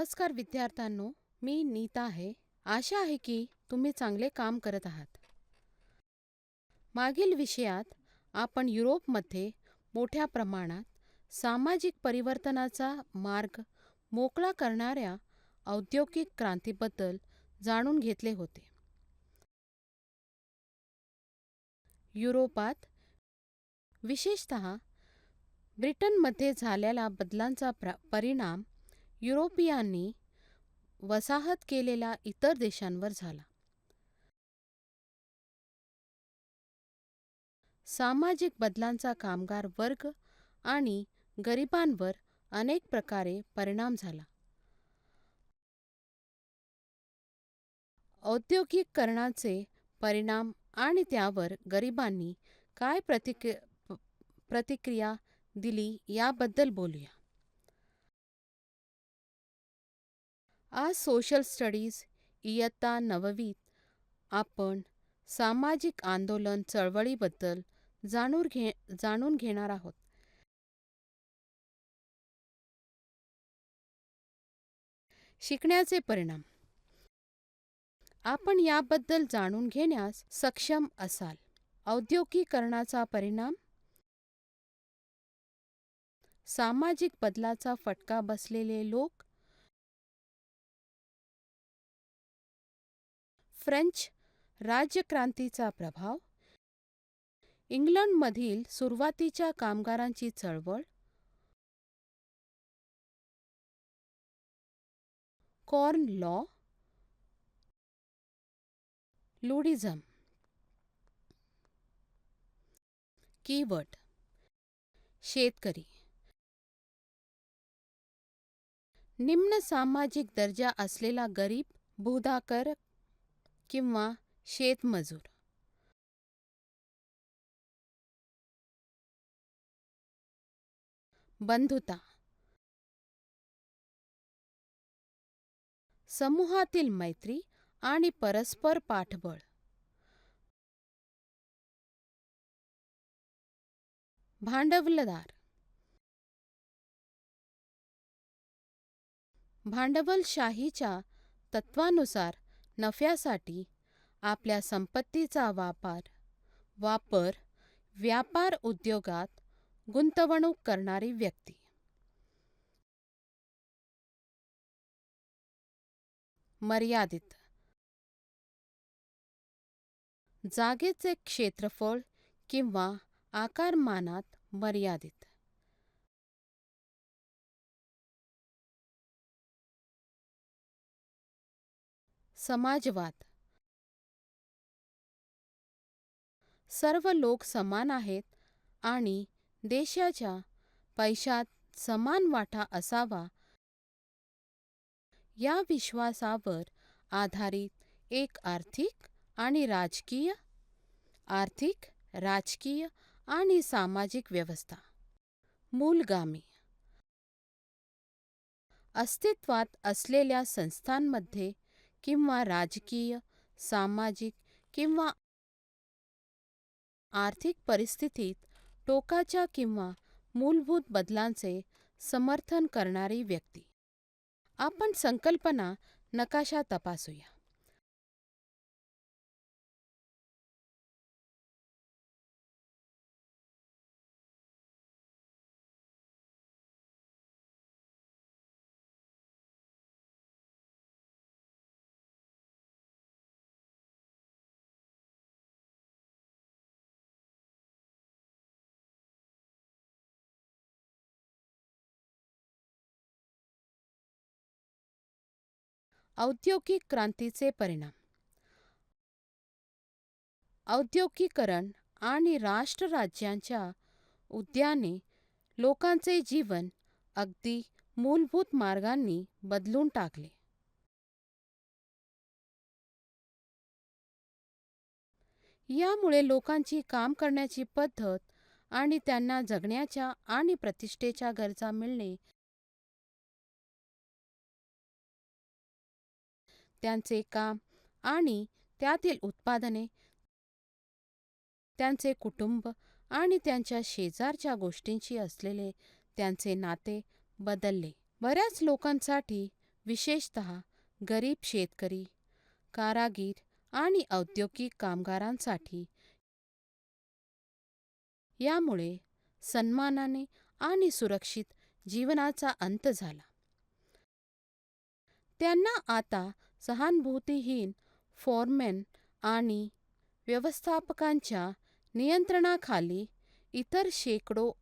नमस्कार विद्यार्थ्यांनो, मी नीता आहे. आशा आहे की तुम्ही चांगले काम करत आहात. मागील विषयात आपण युरोपमध्ये मोठ्या प्रमाणात सामाजिक परिवर्तनाचा मार्ग मोकळा करणाऱ्या औद्योगिक क्रांतीबद्दल जाणून घेतले होते. युरोपात, विशेषतः ब्रिटनमध्ये झालेल्या बदलांचा परिणाम युरोपियांनी वसाहत केलेल्या इतर देशांवर झाला. सामाजिक बदलांचा कामगार वर्ग आणि गरिबांवर अनेक प्रकारे परिणाम झाला. औद्योगिकीकरणाचे परिणाम आणि त्यावर गरिबांनी काय प्रतिक्रिया दिली याबद्दल बोलूया. आज सोशल स्टडीज इयत्ता 9वीत आपण सामाजिक आंदोलन चळवळीबद्दल जाणून घेणार आहोत. शिकण्याचे परिणाम. आपण याबद्दल जाणून घेण्यास सक्षम असाल. औद्योगिकीकरणाचा परिणाम. सामाजिक बदलाचा फटका बसलेले लोक. फ्रेंच राज्यक्रांतीचा प्रभाव. इंग्लंडमधील सुरुवातीच्या कामगारांची चळवळ. Corn law. लुडिझम. कीवर्ड. शेतकरी. निम्न सामाजिक दर्जा असलेला गरीब, भूधाकर किंवा शेतमजूर. बंधुता. समूहातील मैत्री आणि परस्पर पाठबळ. भांडवलदार. भांडवलशाहीच्या तत्वानुसार नफ्यासाठी आपल्या संपत्तीचा वापर व्यापार उद्योगात गुंतवणूक करणारी व्यक्ती. मर्यादित. जागेचे क्षेत्रफळ किंवा आकारमानात मर्यादित. समाजवाद. सर्व लोक समान आहेत आणि देशाच्या पैशात समान वाटा असावा या विश्वासावर आधारित एक आर्थिक, राजकीय आणि सामाजिक व्यवस्था. मूलगामी. अस्तित्वात असलेल्या संस्थांमध्ये किंवा राजकीय, सामाजिक किंवा आर्थिक परिस्थितीत टोकाच्या किंवा मूलभूत बदलांचे समर्थन करणारी व्यक्ती. आपण संकल्पना नकाशा तपासूया. औद्योगिक क्रांतीचे परिणाम. औद्योगिकीकरण आणि राष्ट्रराज्यांच्या उदयाने लोकांचे जीवन अगदी मूलभूत मार्गांनी बदलून टाकले. यामुळे लोकांची काम करण्याची पद्धत आणि त्यांना जगण्याच्या आणि प्रतिष्ठेच्या गरजा मिळणे, त्यांचे काम आणि त्यातील उत्पादने, त्यांचे कुटुंब आणि त्यांच्या शेजारच्या गोष्टींशी असलेले त्यांचे नाते बदलले. बऱ्याच लोकांसाठी विशेषतः गरीब शेतकरी, कारागीर आणि औद्योगिक कामगारांसाठी. यामुळे सन्मानाने आणि सुरक्षित जीवनाचा अंत झाला. त्यांना आता सहानुभूतीहीन फोरमॅन आणि व्यवस्थापकांच्या नियंत्रणाखाली इतर शेकडो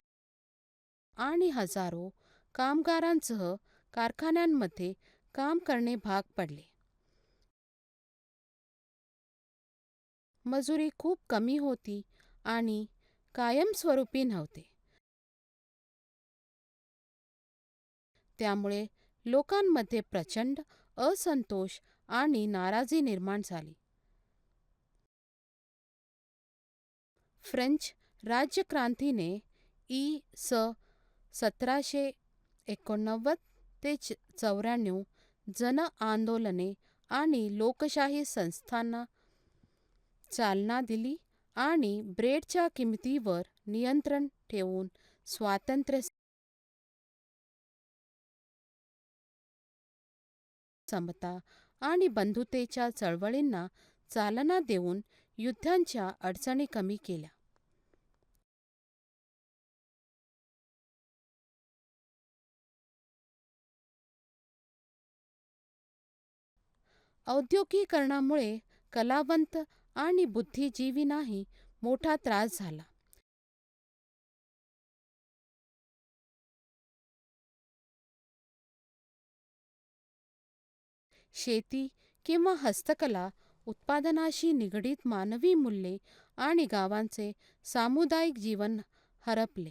आणि हजारो कामगारांसह कारखान्यांमध्ये काम करणे भाग पडले. मजुरी खूप कमी होती आणि कायमस्वरूपी नव्हते. त्यामुळे लोकांमध्ये प्रचंड असंतोष आणि नाराजी निर्माण झाली. फ्रेंच राज्यक्रांतीने इ. 1789 ते 94 जन आंदोलने आणि लोकशाही संस्थांना चालना दिली आणि ब्रेडच्या किंमतीवर नियंत्रण ठेवून स्वातंत्र्य, समता आणि बंधुतेच्या चळवळींना चालना देऊन युद्धांच्या अडचणी कमी केल्या. औद्योगिकरणामुळे कलावंत आणि बुद्धिजीवींनाही मोठा त्रास झाला. शेती किंवा हस्तकला उत्पादनाशी निगडीत मानवी मूल्ये आणि गावांचे सामुदायिक जीवन हरपले.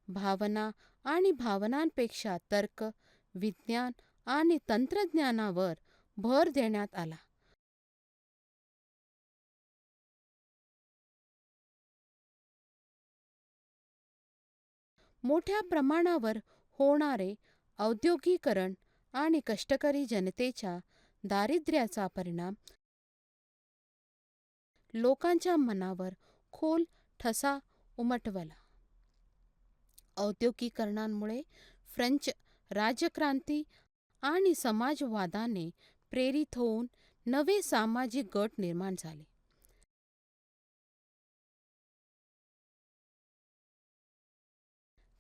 भावना आणि भावनांपेक्षा तर्क, विज्ञान आणि तंत्रज्ञानावर भर देण्यात आला. मोठ्या प्रमाणावर होणारे औद्योगिकरण आणि कष्टकरी जनतेच्या दारिद्र्याचा परिणाम लोकांच्या मनावर खोल ठसा उमटवला. औद्योगिकरणामुळे फ्रेंच राज्यक्रांती आणि समाजवादाने प्रेरित होऊन नवे सामाजिक गट निर्माण झाले.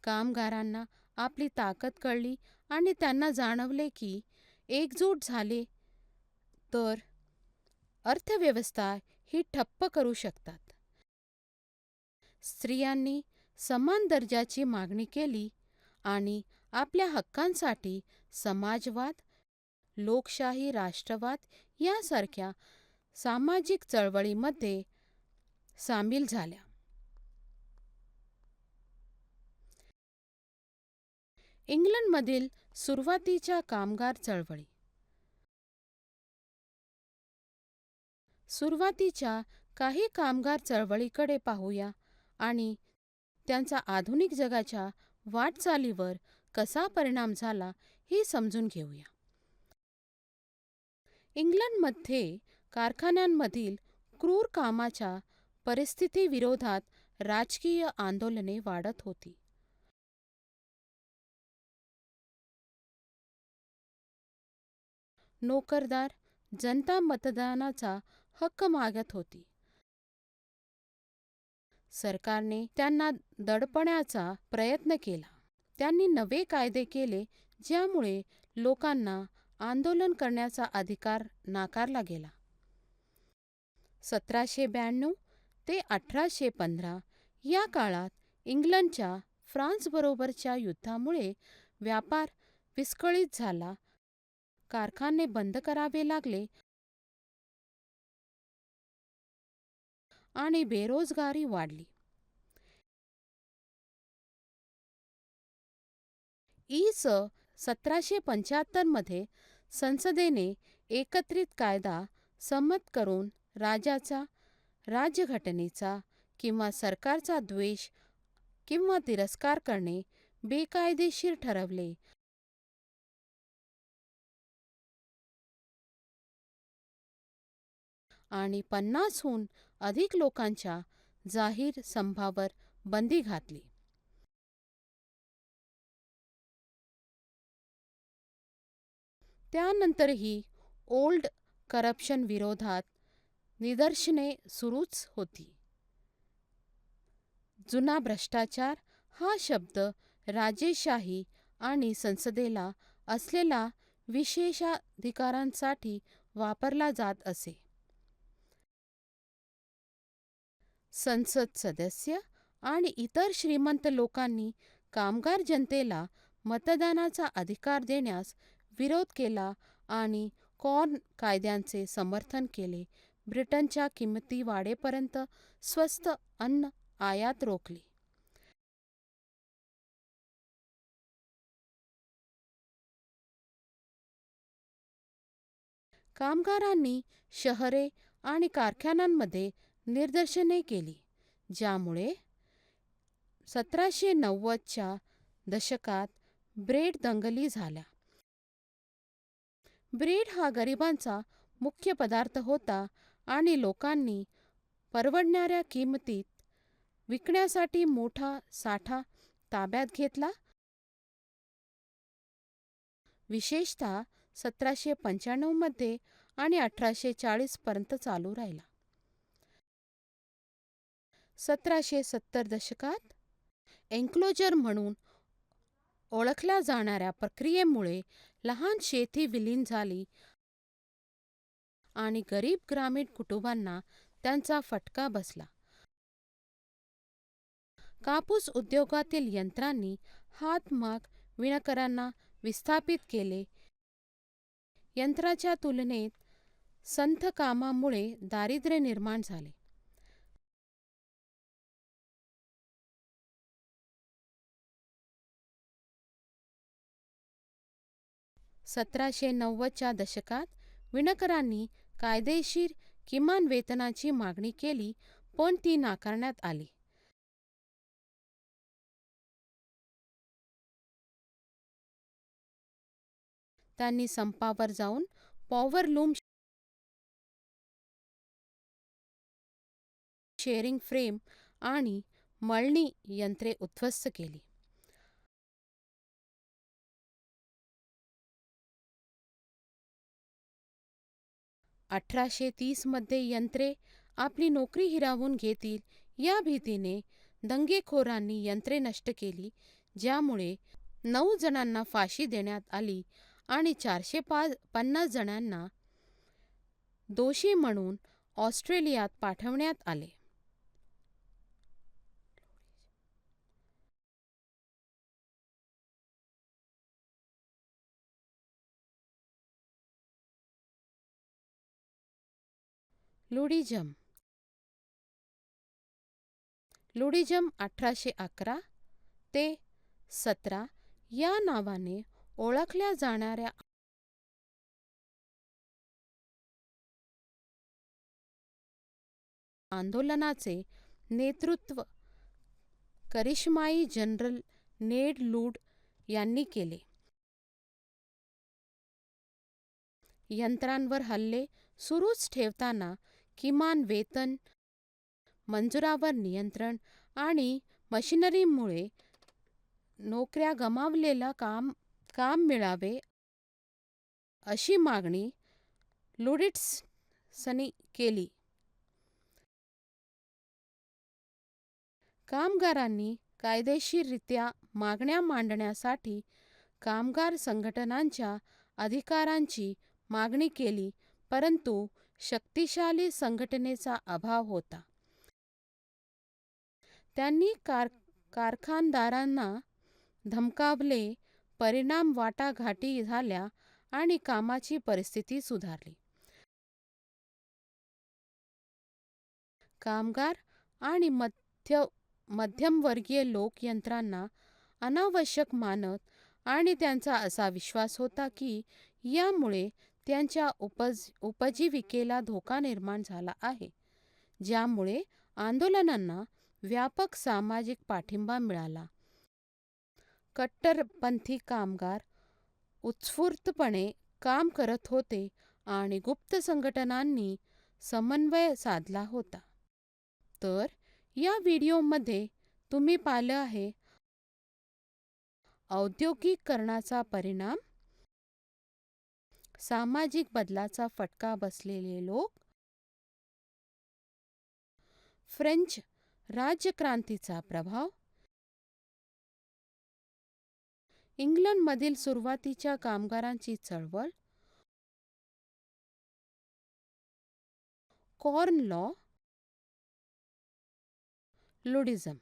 कामगारांना आपली ताकद कळली आणि त्यांना जाणवले की एकजूट झाले तर अर्थव्यवस्था ही ठप्प करू शकतात. स्त्रियांनी समान दर्जाची मागणी केली आणि आपल्या हक्कांसाठी समाजवाद, लोकशाही, राष्ट्रवाद यासारख्या सामाजिक चळवळीमध्ये सामील झाल्या. इंग्लंडमधील सुरुवातीच्या कामगार चळवळी. सुरुवातीच्या काही कामगार चळवळीकडे पाहूया आणि त्यांचा आधुनिक जगाच्या वाटचालीवर कसा परिणाम झाला हे समजून घेऊया. इंग्लंडमध्ये कारखान्यांमधील क्रूर कामाच्या परिस्थितीविरोधात राजकीय आंदोलने वाढत होती. नोकरदार जनता मतदानाचा हक्क मागत होती. सरकारने त्यांना दडपण्याचा प्रयत्न केला. त्यांनी नवे कायदे केले ज्यामुळे लोकांना आंदोलन करण्याचा अधिकार नाकारला गेला. 1792 ते 1815 या काळात इंग्लंडच्या फ्रान्सबरोबरच्या युद्धामुळे व्यापार विस्कळीत झाला, कारखाने बंद करावे लागले आणि बेरोजगारी वाढली. इ. 1775 मध्ये संसदेने एकत्रित कायदा संमत करून राजाचा, राज्यघटनेचा किंवा सरकारचा द्वेष किंवा तिरस्कार करणे बेकायदेशीर ठरवले आणि 50हून अधिक लोकांच्या जाहीर सभांवर बंदी घातली. त्यानंतरही ओल्ड करप्शन विरोधात निदर्शने सुरूच होती. जुना भ्रष्टाचार हा शब्द राजेशाही आणि संसदेला असलेल्या विशेषाधिकारांसाठी वापरला जात असे. संसद सदस्य आणि इतर श्रीमंत लोकांनी कामगार जनतेला मतदानाचा अधिकार देण्यास विरोध केला आणि कॉर्न कायद्यांचे समर्थन केले. ब्रिटनच्या किमती वाढेपर्यंत स्वस्त अन्न आयात रोखली. कामगारांनी शहरे आणि कारखान्यांमध्ये निदर्शने केली, ज्यामुळे 1790च्या दशकात ब्रेड दंगली झाल्या. ब्रेड हा गरिबांचा मुख्य पदार्थ होता आणि लोकांनी परवडणाऱ्या किमतीत विकण्यासाठी मोठा साठा ताब्यात घेतला. विशेषतः 1795 मध्ये आणि 1840 पर्यंत चालू राहिला. 1770 दशकात एन्क्लोजर म्हणून ओळखल्या जाणाऱ्या प्रक्रियेमुळे लहान शेती विलीन झाली आणि गरीब ग्रामीण कुटुंबांना त्यांचा फटका बसला. कापूस उद्योगातील यंत्रांनी हातमाग विणकरांना विस्थापित केले. यंत्राच्या तुलनेत संथ कामामुळे दारिद्र्य निर्माण झाले. 1790च्या दशकात विणकरांनी कायदेशीर किमान वेतनाची मागणी केली, पण ती नाकारण्यात आली. त्यांनी संपावर जाऊन पॉवरलूम, शेअरिंग फ्रेम आणि मळणी यंत्रे उद्ध्वस्त केली. 1830 मध्ये यंत्रे आपली नोकरी हिरावून घेतील या भीतीने दंगेखोरांनी यंत्रे नष्ट केली, ज्यामुळे 9 जणांना फाशी देण्यात आली आणि 450 जणांना दोषी म्हणून ऑस्ट्रेलियात पाठवण्यात आले. लुडिझम 1811 ते 17 या नावाने ओळखल्या जाणाऱ्या आंदोलनाचे नेतृत्व करिश्माई जनरल नेड लूड यांनी केले. यंत्रांवर हल्ले सुरूच ठेवताना किमान वेतन, मजुरांवर नियंत्रण आणि मशिनरीमुळे नोकऱ्या गमावलेला काम मिळावे अशी मागणी लुडिट्सनी केली. कामगारांनी कायदेशीररित्या मागण्या मांडण्यासाठी कामगार संघटनांच्या अधिकारांची मागणी केली, परंतु शक्तिशाली संघटनेचा अभाव होता. त्यांनी कारखानदारांना धमकावले, परिणाम वाटाघाटी झाल्या आणि कामाची परिस्थिती सुधारली. कामगार आणि मध्यमवर्गीय लोक यंत्रांना अनावश्यक मानत आणि त्यांचा असा विश्वास होता की यामुळे त्यांच्या उपजीविकेला धोका निर्माण झाला आहे, ज्यामुळे आंदोलनांना व्यापक सामाजिक पाठिंबा मिळाला. कट्टरपंथी कामगार उत्स्फूर्तपणे काम करत होते आणि गुप्त संघटनांनी समन्वय साधला होता. तर या व्हिडिओमध्ये तुम्ही पाहिलं आहे औद्योगिकीकरणाचा परिणाम सामाजिक बदलाचा फटका बसलेले लोक, फ्रेंच राज्यक्रांतीचा प्रभाव, इंग्लंडमधील सुरुवातीच्या कामगारांची चळवळ, कॉर्न लॉ, लुडिझम.